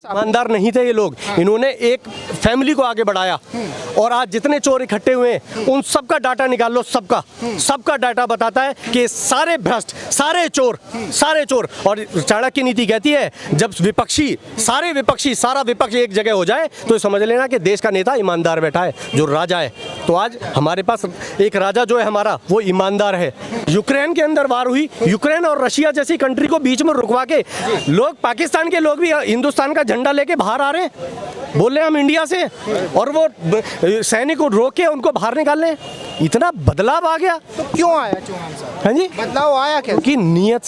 ईमानदार नहीं थे ये लोग। इन्होंने एक फैमिली को आगे बढ़ाया और आज जितने चोर इकट्ठे हुए हैं उन सबका डाटा निकाल लो, सबका डाटा बताता है कि सारे भ्रष्ट, सारे चोर। और चाणक्य नीति कहती है जब सारा विपक्ष एक जगह हो जाए तो समझ लेना कि देश का नेता ईमानदार बैठा है, जो राजा है। तो आज हमारे पास एक राजा जो है हमारा, वो ईमानदार है। यूक्रेन के अंदर वार हुई, यूक्रेन और रशिया जैसी कंट्री को बीच में रुकवा के लोग, पाकिस्तान के लोग भी हिंदुस्तान का झंडा लेके बाहर आ रहे हैं, बोल रहे हैं हम इंडिया से, और वो सैनिक को रोक के उनको बाहर निकाल रहे हैं। इतना बदलाव आ गया। तो क्यों आया चौहान साहब? हाँ जी, बदलाव आया क्या? क्योंकि नीयत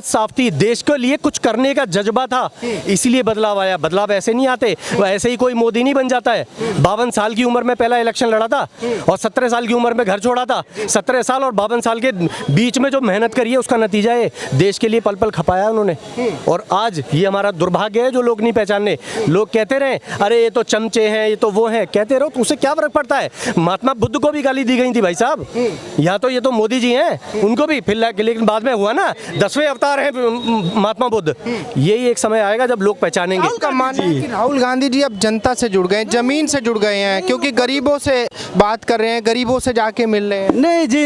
साफ थी, देश के लिए कुछ करने का जज्बा था, इसीलिए बदलाव आया। बदलाव ऐसे नहीं आते, वो ऐसे ही कोई मोदी नहीं बन जाता है। 52 साल की उम्र में पहला इलेक्शन लड़ा था और 17 साल की उम्र में घर छोड़ा था। 17 साल और 52 साल के बीच में जो मेहनत करी है उसका नतीजा है, देश के लिए पल पल खपाया उन्होंने। और आज ये हमारा दुर्भाग्य है जो लोग नहीं पहचानने। लोग कहते रहे अरे ये तो चमचे हैं, ये तो वो हैं, कहते रहो, तो उससे क्या फर्क पड़ता है। महात्मा बुद्ध को भी गाली दी गई थी भाई साहब, या तो ये तो मोदी जी हैं उनको भी, फिर लेकिन बाद में हुआ ना 10वें अवतार हैं महात्मा बुद्ध। यही एक समय आएगा जब लोग पहचानेंगे। का मानना है कि राहुल गांधी जी अब जनता से जुड़ गए, जमीन से जुड़ गए हैं, क्योंकि गरीबों से बात कर रहे हैं, गरीबों से जाके मिल रहे हैं। नहीं जी,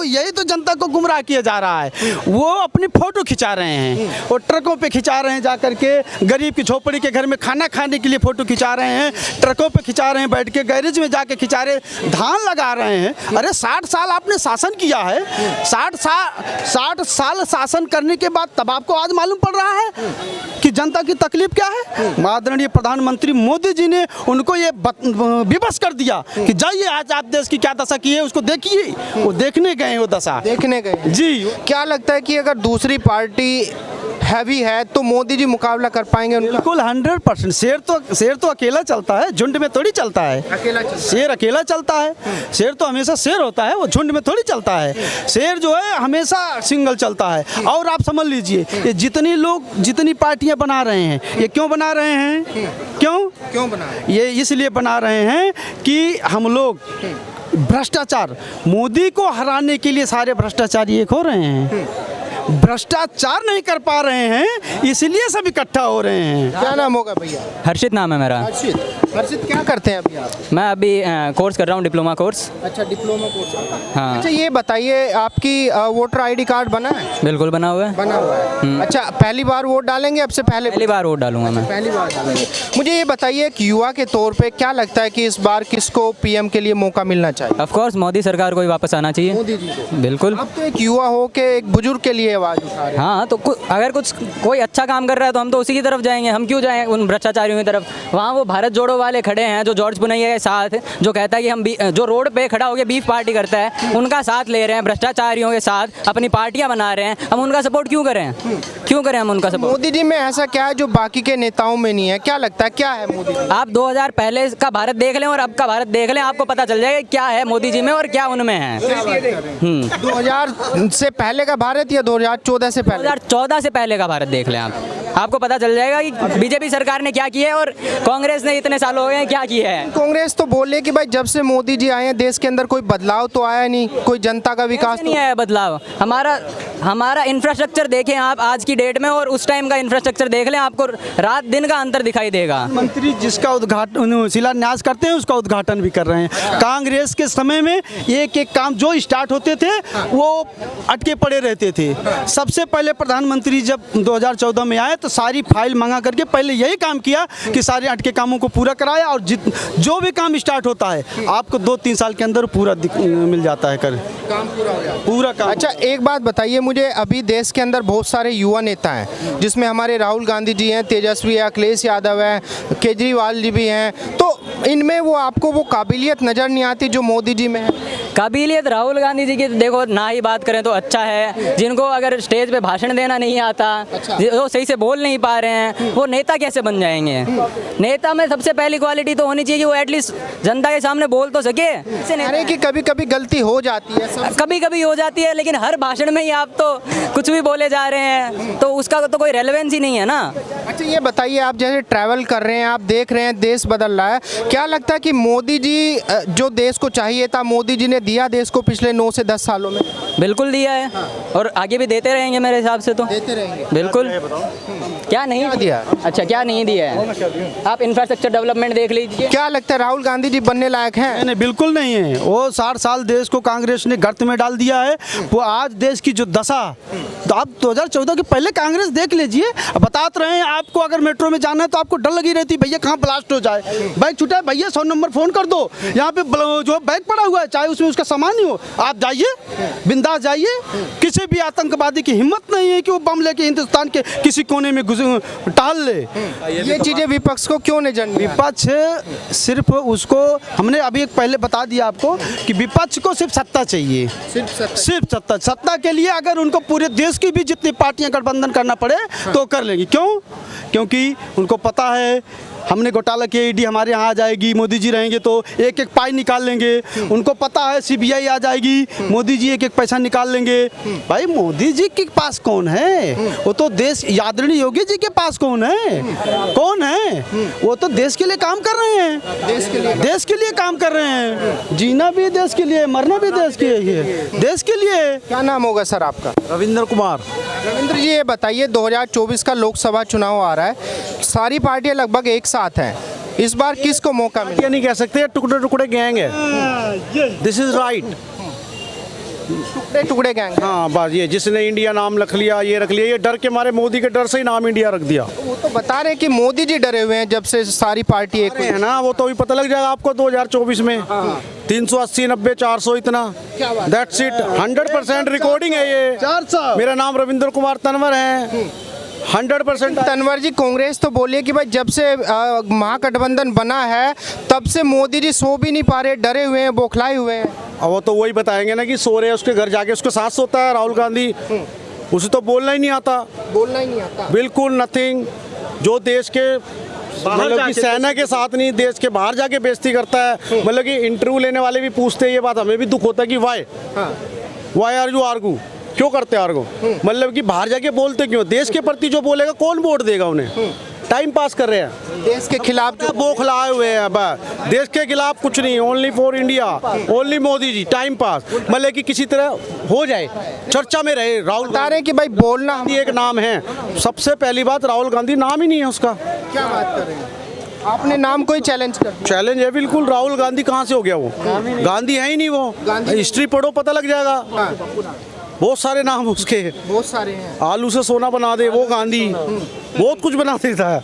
यही तो जनता को गुमराह किया जा रहा है। वो अपनी फोटो खिंचा रहे हैं और ट्रकों पे खिंचा रहे हैं, जा करके गरीब की झोपड़ी के घर में खाना खाने के लिए फोटो खिंचा रहे हैं, ट्रकों पे खिंचा रहे हैं, बैठ के गैरेज में जाके खिंचा रहे, धान लगा रहे हैं। अरे 60 साल आपने शासन किया है, 60 साल शासन करने के बाद तब आपको आज मालूम पड़ रहा है कि जनता की तकलीफ क्या है। आदरणीय प्रधानमंत्री मोदी जी ने उनको ये विवश कर दिया कि जाइए आज आप देश की क्या दशा की है उसको देखिए। वो देखने गए, वो दशा देखने गए जी। क्या लगता है कि अगर दूसरी पार्टी हैवी है तो मोदी जी मुकाबला कर पाएंगे उनका? बिल्कुल 100%। शेर तो अकेला चलता है, झुंड में थोड़ी चलता है। शेर अकेला चलता है, शेर तो हमेशा शेर होता है, वो झुंड में थोड़ी चलता है। शेर जो है हमेशा सिंगल चलता है। और आप समझ लीजिए ये जितनी पार्टियां बना रहे हैं, ये क्यों बना रहे हैं? क्यों बना रहे हैं? ये इसलिए बना रहे हैं कि हम लोग भ्रष्टाचार, मोदी को हराने के लिए सारे भ्रष्टाचारी एक हो रहे हैं, भ्रष्टाचार नहीं कर पा रहे हैं, इसलिए सब इकट्ठा हो रहे हैं। क्या नाम होगा भैया? हर्षित नाम है मेरा। हर्षित क्या करते हैं अभी आप? मैं अभी कोर्स कर रहा हूँ, डिप्लोमा कोर्स। अच्छा, डिप्लोमा कोर्स। हाँ। अच्छा, ये बताइए आपकी वोटर आईडी कार्ड बना है? बिल्कुल बना हुआ है। बना हुआ है। अच्छा, पहली बार वोट डालेंगे? अब से पहली बार वोट डालूंगा मैं। पहली बार डालेंगे। मुझे ये बताइए कि युवा के तौर पे क्या लगता है कि इस बार किसको पीएम के लिए मौका मिलना चाहिए? ऑफ कोर्स मोदी सरकार को ही वापस आना चाहिए। मोदी जी को। बिल्कुल। अब तो एक युवा हो के एक बुजुर्ग के लिए आवाज उठा रहे हैं। हाँ, तो अगर कोई अच्छा काम कर रहा है तो हम तो उसी की तरफ जाएंगे। हम क्यों जाएं उन भ्रष्टाचारियों की तरफ? वहाँ वो भारत जोड़ो वाले खड़े हैं, जो जॉर्ज पुनैया के साथ, जो कहता है कि हम जो रोड पे खड़ा होकर बीफ पार्टी करता है उनका साथ ले रहे हैं, भ्रष्टाचारियों के साथ अपनी पार्टियां बना रहे हैं। हम उनका सपोर्ट क्यों करें? हम उनका सपोर्ट? मोदी जी में ऐसा क्या है जो बाकी के नेताओं में नहीं है? क्या लगता है क्या है मोदी जी? आप 2000 पहले का भारत देख लें और अब का भारत देख लें, आपको पता चल जाएगा क्या है मोदी जी में और क्या उनमें है। 2000 से पहले का भारत या 2014 से पहले? 2014 से पहले का भारत देख लें आपको पता चल जाएगा कि बीजेपी सरकार ने क्या किया है और कांग्रेस ने इतने साल हो गए क्या किया है। कांग्रेस तो बोले कि भाई जब से मोदी जी आए हैं देश के अंदर कोई बदलाव तो आया नहीं, कोई जनता का विकास नहीं आया बदलाव। हमारा इंफ्रास्ट्रक्चर देखें आप आज की डेट में और उस टाइम का इंफ्रास्ट्रक्चर देख लें, आपको रात दिन का अंतर दिखाई देगा। मंत्री जिसका उद्घाटन शिलान्यास करते हैं उसका उद्घाटन भी कर रहे हैं। कांग्रेस के समय में एक काम जो स्टार्ट होते थे वो अटके पड़े रहते थे। सबसे पहले प्रधानमंत्री जब 2014 में आए तो सारी फाइल मंगा करके पहले यही काम किया कि सारे अटके कामों को पूरा कराया, और जो भी काम स्टार्ट होता है आपको 2-3 साल के अंदर पूरा मिल जाता है, काम पूरा हो जाता है, पूरा काम। अच्छा, एक बात बताइए मुझे, अभी देश के अंदर बहुत सारे युवा नेता हैं जिसमें हमारे राहुल गांधी जी हैं, तेजस्वी है, अखिलेश यादव है, केजरीवाल जी भी हैं, तो इनमें आपको वो काबिलियत नज़र नहीं आती जो मोदी जी में है? काबिलियत राहुल गांधी जी की देखो ना ही बात करें तो अच्छा है। जिनको अगर स्टेज पे भाषण देना नहीं आता, वो सही से बोल नहीं पा रहे हैं, वो नेता कैसे बन जाएंगे? नेता में सबसे पहली क्वालिटी तो होनी चाहिए कि वो एटलीस्ट जनता के सामने बोल तो सके। अरे कि कभी कभी गलती हो जाती है, कभी कभी हो जाती है, लेकिन हर भाषण में ही आप तो कुछ भी बोले जा रहे हैं, तो उसका तो कोई रेलेवेंस ही नहीं है ना। अच्छा, ये बताइए आप जैसे ट्रैवल कर रहे हैं, आप देख रहे हैं देश बदल रहा है, क्या लगता है कि मोदी जी जो देश को चाहिए था मोदी जी ने दिया देश को पिछले 9 से 10 सालों में? बिल्कुल दिया है और आगे भी देते रहेंगे मेरे हिसाब से तो। देते रहेंगे बिल्कुल। क्या नहीं दिया? अच्छा, क्या नहीं दिया है? आप इंफ्रास्ट्रक्चर डेवलपमेंट देख लीजिए। क्या लगता है राहुल गांधी जी बनने लायक हैं? नहीं, बिल्कुल नहीं है। वो 60 साल देश को कांग्रेस ने गर्त में डाल दिया है। वो आज देश की जो दशा, तो आप 2014 के पहले कांग्रेस देख लीजिए। बताते रहे हैं आपको, अगर मेट्रो में जाना है तो आपको डर लगी रहती, भैया कहाँ ब्लास्ट हो जाए, बैग छूटा है, भैया 100 नंबर फोन कर दो, यहाँ पे जो बैग पड़ा हुआ है चाहे उसमें उसका सामान ही हो, आप जाइए, बिंदास जाइए। किसी भी आतंकवादी की हिम्मत नहीं है कि वो बम लेके हिंदुस्तान के किसी कोने में टहल ले। ये चीजें विपक्ष को क्यों नजर नहीं आती? विपक्ष सिर्फ उसको, हमने अभी एक पहले बता दिया आपको कि विपक्ष को सिर्फ सत्ता चाहिए, सिर्फ सत्ता के लिए अगर उनको पूरे देश की भी जितनी पार्टियां गठबंधन करना पड़े तो कर लेंगी। क्यों? क्योंकि उनको पता है हमने घोटाला की ईडी हमारे यहाँ आ जाएगी, मोदी जी रहेंगे तो एक एक पाई निकाल लेंगे। उनको पता है सीबीआई आ जाएगी, मोदी जी एक एक पैसा निकाल लेंगे। भाई मोदी जी के पास कौन है? वो तो देश, आदरणीय योगी जी के पास कौन है? कौन है? वो तो देश के लिए काम कर रहे हैं, देश के लिए काम कर रहे हैं। जीना भी देश के लिए, मरना भी देश के लिए, देश के लिए। क्या नाम होगा सर आपका? रविंद्र कुमार। रविंद्र जी, ये बताइए 2024 का लोकसभा चुनाव आ रहा है, सारी पार्टियां लगभग एक साथ हैं, इस बार किसको मौका मिलेगा? ये नहीं कह सकते, टुकड़े टुकड़े गैंग है। This is right. टुकड़े टुकड़े गैंग। हाँ बस, ये जिसने इंडिया नाम रख लिया, ये रख लिया, ये डर के मारे, मोदी के डर से ही नाम इंडिया रख दिया। वो तो बता रहे हैं कि मोदी जी डरे हुए हैं जब से सारी पार्टी एक है ना, वो तो अभी पता लग जाएगा आपको 2024 में। 380, 90, 400 इतना, दैट्स इट। 100% रिकॉर्डिंग है ये। 400। मेरा नाम रविंद्र कुमार तनवर है। 100%। तनवर जी, कांग्रेस तो बोली है कि भाई जब से महागठबंधन बना है तब से मोदी जी सो भी नहीं पा रहे, डरे हुए हैं, बौखलाए हुए हैं। अब वो तो वही बताएंगे ना कि सो रहे हैं, उसके घर जाके उसके साथ सोता है राहुल गांधी। उसे तो बोलना ही नहीं आता, बोलना ही नहीं आता, बिल्कुल नथिंग। जो देश के मतलब कि सेना के साथ नहीं, देश के बाहर जाके बेइज्जती करता है। मतलब कि इंटरव्यू लेने वाले भी पूछते हैं, ये बात हमें भी दुख होता है कि वाई आर यू आर्गू, क्यों करते आर्गू? मतलब कि बाहर जाके बोलते क्यों? देश के प्रति जो बोलेगा कौन वोट देगा उन्हें? टाइम पास कर रहे हैं, देश के खिलाफ जो बौखलाए हुए हैं। बस देश के खिलाफ कुछ नहीं, only for India, only Modi ji, time pass. मतलब कि किसी तरह हो जाए, चर्चा में रहे। राहुल बता रहे हैं कि भाई बोलना गांधी एक नाम है, सबसे पहली बात राहुल गांधी नाम ही नहीं है उसका। क्या बात कर रहे हैं? आपने नाम को ही चैलेंज कर दिया। चैलेंज है बिल्कुल। राहुल गांधी कहाँ से हो गया? वो गांधी है ही नहीं। वो हिस्ट्री पढ़ो, पता लग जाएगा। बहुत सारे नाम उसके, बहुत सारे हैं। आलू से सोना बना दे वो गांधी, बहुत कुछ बना देता है।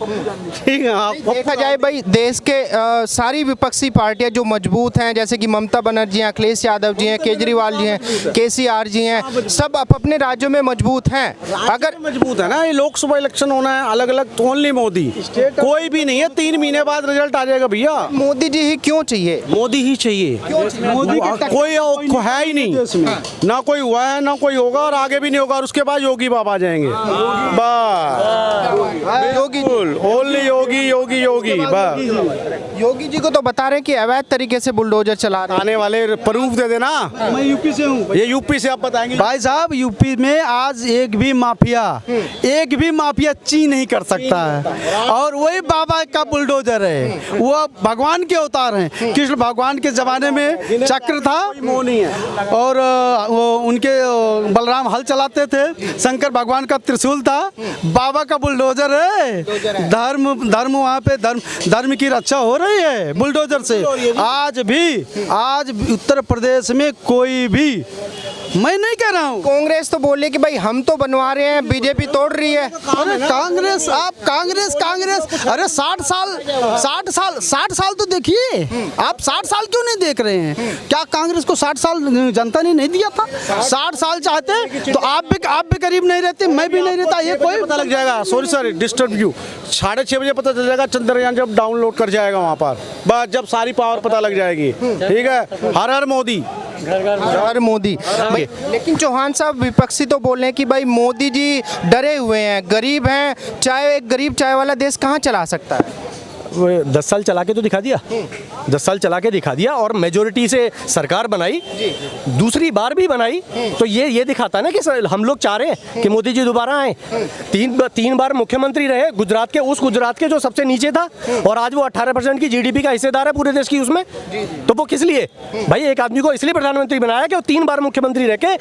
ठीक है, आप देखा जाए भाई देश के सारी विपक्षी पार्टियां जो मजबूत हैं, जैसे कि ममता बनर्जी हैं, अखिलेश यादव जी हैं, केजरीवाल जी हैं, केसीआर जी हैं, सब अपने राज्यों में मजबूत हैं। अगर मजबूत है ना, ये लोकसभा इलेक्शन होना है अलग अलग, तो ओनली मोदी, कोई भी नहीं है। 3 महीने बाद रिजल्ट आ जाएगा भैया। मोदी जी ही क्यों चाहिए? मोदी ही चाहिए। मोदी कोई है ही नहीं, ना कोई हुआ है ना कोई होगा, और आगे भी नहीं होगा। और उसके बाद योगी बाबा आ जाएंगे। बस योगी ओनली योगी योगी योगी। बस योगी जी को तो बता रहे हैं कि अवैध तरीके से बुलडोजर चला रहे हैं। आने वाले प्रूफ दे देना। मैं यूपी से हूँ। ये यूपी से आप बताएंगे भाई साहब, यूपी में आज एक भी माफिया ची नहीं कर सकता है, और वही बाबा का बुलडोजर है। वो भगवान के अवतार हैं। कृष्ण भगवान के जमाने में चक्र था, और वो उनके बलराम हल चलाते थे। शंकर भगवान का त्रिशूल था, बाबा का बुलडोजर है। धर्म वहाँ पे धर्म की रक्षा हो रही है बुलडोजर से। आज उत्तर प्रदेश में कोई भी, मैं नहीं कह रहा हूँ, कांग्रेस तो बोले कि भाई हम तो बनवा रहे हैं, बीजेपी तोड़ रही है। अरे कांग्रेस, आप कांग्रेस, अरे 60 साल तो देखिए। आप 60 साल क्यों नहीं देख रहे हैं? क्या कांग्रेस को 60 साल जनता ने नहीं दिया था? 60 साल चाहते तो आप भी करीब नहीं रहते, मैं भी नहीं रहता। ये कोई पता लग जाएगा। Sorry sir, disturb you. 6:30 बजे पता चल जाएगा चंद्रयान जब डाउनलोड कर जाएगा वहाँ पर। बस जब सारी पावर पता लग जाएगी। ठीक है, हर हर मोदी, घर मोदी। लेकिन चौहान साहब विपक्षी तो बोल रहे हैं कि भाई मोदी जी डरे हुए हैं, गरीब हैं। चाय, एक गरीब चाय वाला देश कहाँ चला सकता है? 10 साल चला के तो दिखा दिया। 10 साल चला के दिखा दिया और मेजोरिटी से सरकार बनाई, दूसरी बार भी बनाई, तो ये दिखाता है ना कि हम लोग चाह रहे हैं कि मोदी जी दोबारा आए। 3 बार मुख्यमंत्री रहे गुजरात के, उस गुजरात के जो सबसे नीचे था, और आज वो 18% की जीडीपी का हिस्सेदार है पूरे देश की उसमें। तो वो किस लिए भाई, एक आदमी को इसलिए प्रधानमंत्री बनाया कि वो 3 बार मुख्यमंत्री रह के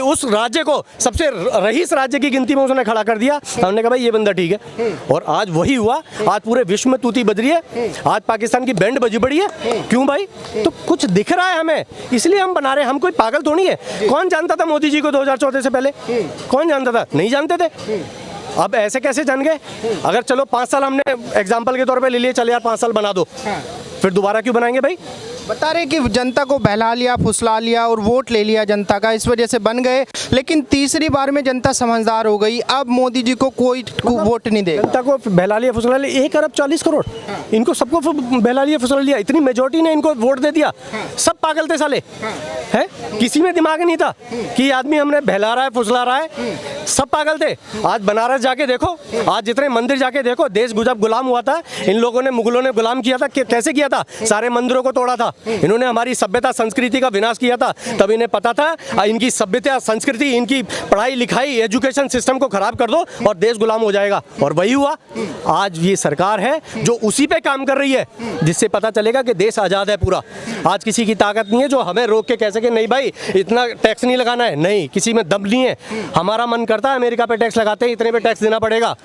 उस राज्य को सबसे रईस राज्य की गिनती में उसने खड़ा कर दिया। हमने कहा भाई ये बंदा ठीक है, और आज वही हुआ। आज पूरे विश्व में तूती बज रही है, आज पाकिस्तान की बैंड बजी पड़ी है। क्यों भाई? तो कुछ दिख रहा है हमें, इसलिए हम बना रहे हैं। हम कोई पागल थोड़ी है। कौन जानता था मोदी जी को 2014 से पहले? कौन जानता था? नहीं जानते थे। अब ऐसे कैसे जान गए? अगर चलो 5 साल हमने एग्जाम्पल के तौर पे ले लिए, चल यार 5 साल बना दो, फिर दोबारा क्यों बनाएंगे भाई? बता रहे कि जनता को बहला लिया, फुसला लिया और वोट ले लिया जनता का, इस वजह से बन गए। लेकिन तीसरी बार में जनता समझदार हो गई, अब मोदी जी को कोई वोट नहीं देगा। जनता को बहला लिया, फुसला लिया। 1 अरब 40 करोड़, इनको सबको बहला लिया, फुसला लिया। इतनी मेजोरिटी ने इनको वोट दे दिया। सब पागल थे साले, है? किसी में दिमाग नहीं था कि आदमी हमने बहला रहा है, फुसला रहा है। सब पागल थे। आज बनारस जाके देखो, आज जितने मंदिर जाके देखो, देश जब गुलाम हुआ था, इन लोगों ने, मुगलों ने गुलाम किया था, कैसे किया था? सारे मंदिरों को तोड़ा था इन्होंने, हमारी सभ्यता संस्कृति का विनाश किया था। तब इन्हें पता था इनकी सभ्यता संस्कृति, इनकी पढ़ाई लिखाई, एजुकेशन सिस्टम को खराब कर दो और देश गुलाम हो जाएगा, और वही हुआ। आज ये सरकार है जो उसी पे काम कर रही है, जिससे पता चलेगा कि देश आज़ाद है पूरा। आज किसी की ताकत नहीं है जो हमें रोक के कह सके नहीं भाई इतना टैक्स नहीं लगाना है। नहीं, किसी में दम नहीं है। हमारा मन करता है अमेरिका पे टैक्स लगाते हैं, इतने पे टैक्स देना पड़ेगा,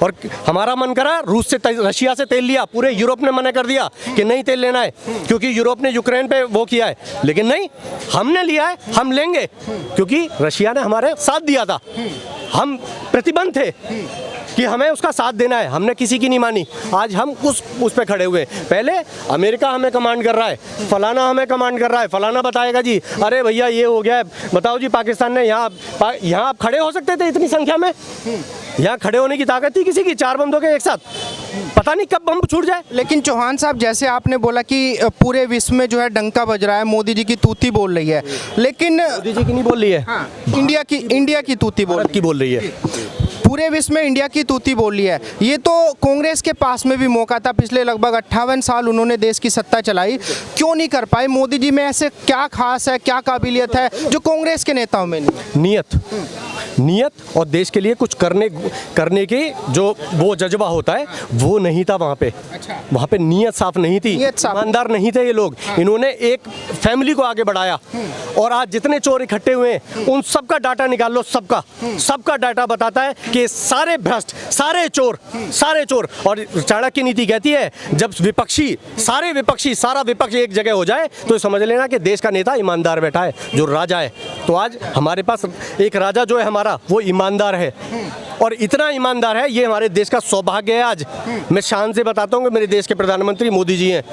और हमारा मन करा रूस से, रशिया से तेल लिया, पूरे यूरोप ने मना कर दिया कि नहीं तेल लेना है, क्योंकि यूरोप ने यूक्रेन पे वो किया है। लेकिन नहीं, हमने लिया है, हम लेंगे, क्योंकि रशिया ने हमारे साथ दिया था। हम प्रतिबंध थे कि हमें उसका साथ देना है, हमने किसी की नहीं मानी। आज हम उस पे खड़े हुए। पहले अमेरिका हमें कमांड कर रहा है, फलाना हमें कमांड कर रहा है, फलाना बताएगा जी अरे भैया ये हो गया है, बताओ जी पाकिस्तान ने यहाँ आप खड़े हो सकते थे इतनी संख्या में? यहाँ खड़े होने की ताकत थी किसी की? 4 बंदों के एक साथ, पता नहीं कब बम छूट जाए। लेकिन चौहान साहब, जैसे आपने बोला कि पूरे विश्व में जो है डंका बज रहा है, मोदी जी की तूती बोल रही है, लेकिन मोदी जी की नहीं बोल रही है, इंडिया की तूती बोल रही है। पूरे विश्व में इंडिया की तूती बोल रही है। ये तो कांग्रेस के पास में भी मौका था, पिछले लगभग 58 साल उन्होंने देश की सत्ता चलाई, क्यों नहीं कर पाए? मोदी जी में ऐसे क्या खास है, क्या काबिलियत है जो कांग्रेस के नेताओं में नहीं? नियत और देश के लिए कुछ करने के जो वो जज्बा होता है वो नहीं था वहाँ पे। वहाँ पे नियत साफ नहीं थी, ईमानदार नहीं थे ये लोग। इन्होंने एक फैमिली को आगे बढ़ाया, और आज जितने चोर इकट्ठे हुए हैं उन सबका डाटा निकाल लो, सबका डाटा बताता है कि सारे भ्रष्ट, सारे चोर। और चाणक्य नीति कहती है जब सारा विपक्ष एक जगह हो जाए तो समझ लेना कि देश का नेता ईमानदार बैठा है, जो राजा है। तो आज हमारे पास एक राजा जो है हमारा, वो ईमानदार है, और इतना ईमानदार है, ये हमारे देश का सौभाग्य है। आज मैं शान से बताता हूँ कि मेरे देश के प्रधानमंत्री मोदी जी हैं।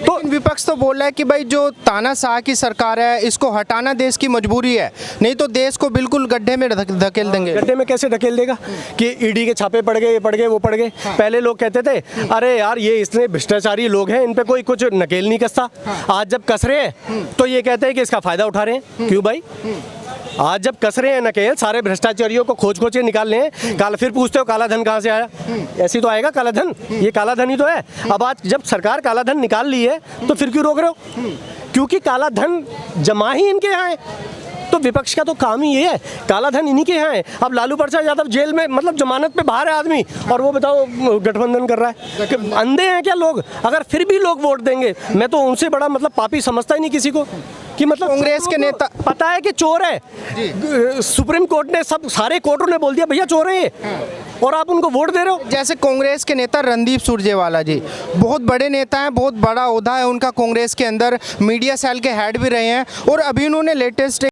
तो विपक्ष तो बोल रहा है कि भाई जो तानाशाह की सरकार है इसको हटाना देश की मजबूरी है, नहीं तो देश को बिल्कुल गड्ढे में धकेल देंगे। गड्ढे में कैसे धकेल देगा कि ईडी के छापे पड़ गए, ये पड़ गए, वो पड़ गए। पहले लोग कहते थे अरे यार ये इतने भ्रष्टाचारी लोग हैं, इन पे कोई कुछ नकेल नहीं कसता। आज जब कस रहे हैं तो ये कहते हैं कि इसका फायदा उठा रहे हैं। क्यों भाई? आज जब कस रहे हैं नकेल, सारे भ्रष्टाचारियों को खोज के निकाल रहे हैं, कल फिर पूछते हो काला धन कहाँ से आया? ऐसी तो आएगा काला धन, ये काला धन ही तो है। अब आज जब सरकार काला धन निकाल ली है तो फिर क्यों रोक रहे हो? क्योंकि काला धन जमा ही इनके यहाँ है। तो विपक्ष का तो काम ही ये है, काला धन इन्हीं के यहाँ है। अब लालू प्रसाद यादव जेल में, मतलब जमानत पे बाहर है आदमी, और वो बताओ गठबंधन कर रहा है। कि अंधे हैं क्या लोग? अगर फिर भी लोग वोट देंगे, मैं तो उनसे बड़ा मतलब पापी समझता ही नहीं किसी को, कि मतलब कांग्रेस के नेता पता है कि चोर है। सुप्रीम कोर्ट ने, सारे कोर्टों ने बोल दिया भैया चोर है ये, और आप उनको वोट दे रहे हो। जैसे कांग्रेस के नेता रणदीप सुरजेवाला जी बहुत बड़े नेता हैं, बहुत बड़ा ओहदा है उनका कांग्रेस के अंदर, मीडिया सेल के हेड भी रहे हैं, और अभी उन्होंने लेटेस्ट